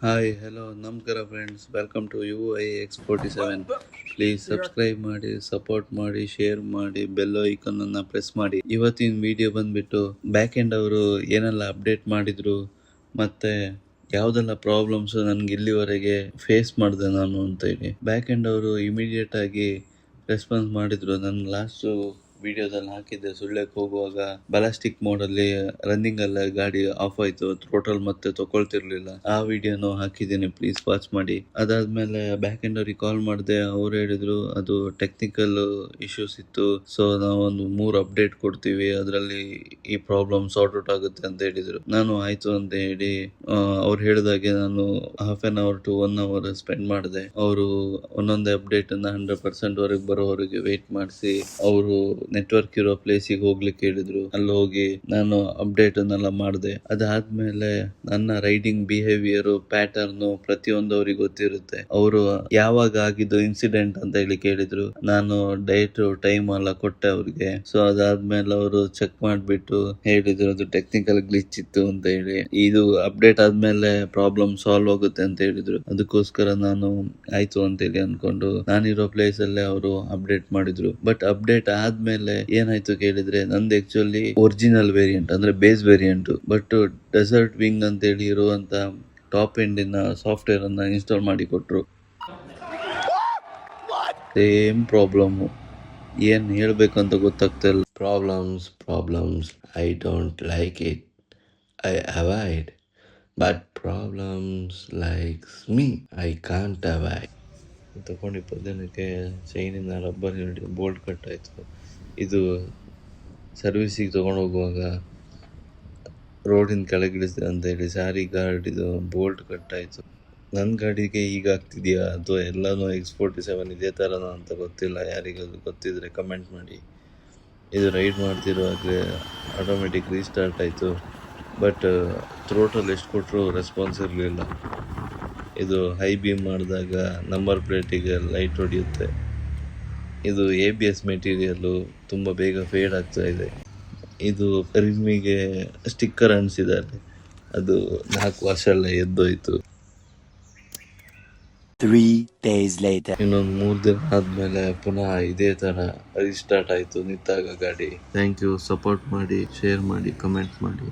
Hi hello ನಮಸ್ಕಾರ friends, welcome to UI X47. Please subscribe ಮಾಡಿ, support ಮಾಡಿ, share ಮಾಡಿ, ಬೆಲ್ ಐಕಾನ್ ಅನ್ನ ಪ್ರೆಸ್ ಮಾಡಿ. ಇವತ್ತಿನ ವಿಡಿಯೋ ಬಂದ್ಬಿಟ್ಟು ಬ್ಯಾಕ್ ಎಂಡ್ ಅವರು ಏನೆಲ್ಲ ಅಪ್ಡೇಟ್ ಮಾಡಿದ್ರು ಮತ್ತೆ ಯಾವುದೆಲ್ಲ ಪ್ರಾಬ್ಲಮ್ಸ್ ನನ್ಗೆ ಇಲ್ಲಿವರೆಗೆ ಫೇಸ್ ಮಾಡಿದೆ ನಾನು ಅಂತ ಹೇಳಿ. ಬ್ಯಾಕ್ ಎಂಡ್ ಅವರು ಇಮಿಡಿಯೇಟ್ ಆಗಿ ರೆಸ್ಪಾನ್ಸ್ ಮಾಡಿದ್ರು. ನಾನು ಲಾಸ್ಟ್ ವಿಡಿಯೋದಲ್ಲಿ ಹಾಕಿದ್ದೆ, ಸುಳ್ಯಕ್ಕೆ ಹೋಗುವಾಗ ಬಲಾಸ್ಟಿಕ್ ಮೋಡ್ ಅಲ್ಲಿ ರನ್ನಿಂಗ್ ಅಲ್ಲ ಗಾಡಿ ಆಫ್ ಆಯ್ತು, ಟೋಟಲ್ ಮತ್ತೆ ತಗೊಳ್ತಿರ್ಲಿಲ್ಲ. ಆ ವಿಡಿಯೋನು ಹಾಕಿದ್ದೀನಿ, ಪ್ಲೀಸ್ ವಾಚ್ ಮಾಡಿ. ಅದಾದ್ಮೇಲೆ ಬ್ಯಾಕ್ ಎಂಡ್ ಅವ್ರಿಗೆ ಕಾಲ್ ಮಾಡಿದೆ. ಅವ್ರು ಹೇಳಿದ್ರು ಅದು ಟೆಕ್ನಿಕಲ್ ಇಶ್ಯೂಸ್ ಇತ್ತು, ಸೊ ನಾವೊಂದು 3 ಅಪ್ಡೇಟ್ ಕೊಡ್ತೀವಿ, ಅದರಲ್ಲಿ ಈ ಪ್ರಾಬ್ಲಮ್ ಸಾರ್ಟ್ ಔಟ್ ಆಗುತ್ತೆ ಅಂತ ಹೇಳಿದ್ರು. ನಾನು ಆಯ್ತು ಅಂತ ಹೇಳಿ ಅವ್ರು ಹೇಳಿದಾಗೆ ನಾನು half an hour to 1 hour spend ಮಾಡಿದೆ. ಅವರು ಒಂದೊಂದೇ ಅಪ್ಡೇಟ್ ಅನ್ನ 100% ವರೆಗೆ ಬರೋವರೆಗೆ ವೇಟ್ ಮಾಡಿಸಿ ಅವರು ನೆಟ್ವರ್ಕ್ ಇರೋ ಪ್ಲೇಸಿಗೆ ಹೋಗ್ಲಿಕ್ಕೆ ಹೇಳಿದ್ರು. ಅಲ್ಲಿ ಹೋಗಿ ನಾನು ಅಪ್ಡೇಟ್ ಅನ್ನೆಲ್ಲ ಮಾಡಿದೆ. ಅದಾದ್ಮೇಲೆ ನನ್ನ ರೈಡಿಂಗ್ ಬಿಹೇವಿಯರ್ ಪ್ಯಾಟರ್ನ್ ಪ್ರತಿಯೊಂದು ಅವ್ರಿಗೆ ಗೊತ್ತಿರುತ್ತೆ. ಅವರು ಯಾವಾಗ ಆಗಿದ್ದು ಇನ್ಸಿಡೆಂಟ್ ಅಂತ ಹೇಳಿ ಕೇಳಿದ್ರು. ನಾನು ಡೇಟ್ ಟೈಮ್ ಎಲ್ಲ ಕೊಟ್ಟೆ ಅವ್ರಿಗೆ. ಸೊ ಅದಾದ್ಮೇಲೆ ಅವರು ಚೆಕ್ ಮಾಡ್ಬಿಟ್ಟು ಹೇಳಿದ್ರು ಅದು ಟೆಕ್ನಿಕಲ್ ಗ್ಲಿಚ್ ಇತ್ತು ಅಂತ ಹೇಳಿ. ಇದು ಅಪ್ಡೇಟ್ ಆದ್ಮೇಲೆ ಪ್ರಾಬ್ಲಮ್ ಸಾಲ್ವ್ ಆಗುತ್ತೆ ಅಂತ ಹೇಳಿದ್ರು. ಅದಕ್ಕೋಸ್ಕರ ನಾನು ಆಯ್ತು ಅಂತ ಹೇಳಿ ಅನ್ಕೊಂಡು ನಾನಿರೋ ಪ್ಲೇಸ್ ಅಲ್ಲೇ ಅವರು ಅಪ್ಡೇಟ್ ಮಾಡಿದ್ರು. ಬಟ್ ಅಪ್ಡೇಟ್ ಆದ್ಮೇಲೆ ಏನಾಯ್ತು ಕೇಳಿದ್ರೆ, ನಂದು ಆಕ್ಚುಲಿ ಒರಿಜಿನಲ್ ವೇರಿಯಂಟ್ ಅಂದ್ರೆ base variant. But desert wing ಅಂತ ಹೇಳಿ ಇರುವಂತ ಟಾಪ್ ಎಂಡಿನ ಸಾಫ್ಟ್ವೇರ್ ಅನ್ನ ಇನ್ಸ್ಟಾಲ್ ಮಾಡಿ ಕೊಟ್ರು. ಸೇಮ್ ಪ್ರಾಬ್ಲಮ್, ಏನ್ ಹೇಳ್ಬೇಕಂತ ಗೊತ್ತಾಗ್ತಾ ಇಲ್ಲ. Problems I don't like it, I avoid. But problems likes me, I can't avoid. ತಗೊಂಡು 20 ದಿನಕ್ಕೆ ಚೈನಿನ ರಬ್ಬರ್ ಹಿಡಿದು ಬೋಲ್ಟ್ ಕಟ್ ಆಯ್ತು. ಇದು ಸರ್ವಿಸಿಗೆ ತಗೊಂಡು ಹೋಗುವಾಗ ರೋಡಿನ ಕೆಳಗಿಳಿಸಿದೆ ಅಂತ ಹೇಳಿ ಸಾರಿ ಗಾರ್ಡ್ ಇದು ಬೋಲ್ಟ್ ಕಟ್ ಆಯ್ತು. ನನ್ನ ಗಾಡಿಗೆ ಈಗ ಆಗ್ತಿದೆಯಾ ಅಥವಾ ಎಲ್ಲಾನು X47 ಇದೇ ಥರನಾ ಅಂತ ಗೊತ್ತಿಲ್ಲ. ಯಾರಿಗಾದ್ರು ಗೊತ್ತಿದ್ರೆ ಕಮೆಂಟ್ ಮಾಡಿ. ಇದು ರೈಡ್ ಮಾಡ್ತಿರುವಾಗಲೇ ಆಟೋಮೆಟಿಕ್ ರೀಸ್ಟಾರ್ಟ್ ಆಯಿತು. ಬಟ್ ಥ್ರೋಟಲ್ ಎಷ್ಟು ಕೊಟ್ಟರು ರೆಸ್ಪಾನ್ಸ್ ಇರಲಿಲ್ಲ. ಇದು ಹೈ ಬೀಮ್ ಮಾಡಿದಾಗ ನಂಬರ್ ಪ್ಲೇಟಿಗೆ ಲೈಟ್ ಹೊಡೆಯುತ್ತೆ. ಇದು ABS ಮೆಟೀರಿಯಲ್ಲು ತುಂಬ ಬೇಗ ಫೇಡ್ ಆಗ್ತಾ ಇದೆ. ಇದು ರಿಮ್ಮಿಗೆ ಸ್ಟಿಕ್ಕರ್ ಅಂಟಿಸಿದ್ದಾರೆ, ಅದು 4 ವರ್ಷ ಎಲ್ಲ ಎದ್ದೋಯ್ತು. 3 days later. ಇನ್ನೊಂದು 3 ದಿನ ಆದ್ಮೇಲೆ ಪುನಃ ಇದೇ ತರ ರೀಸ್ಟಾರ್ಟ್ ಆಯ್ತು ನಿಂತಾಗ ಗಾಡಿ. Thank you. ಸಪೋರ್ಟ್ ಮಾಡಿ, ಶೇರ್ ಮಾಡಿ, ಕಮೆಂಟ್ ಮಾಡಿ.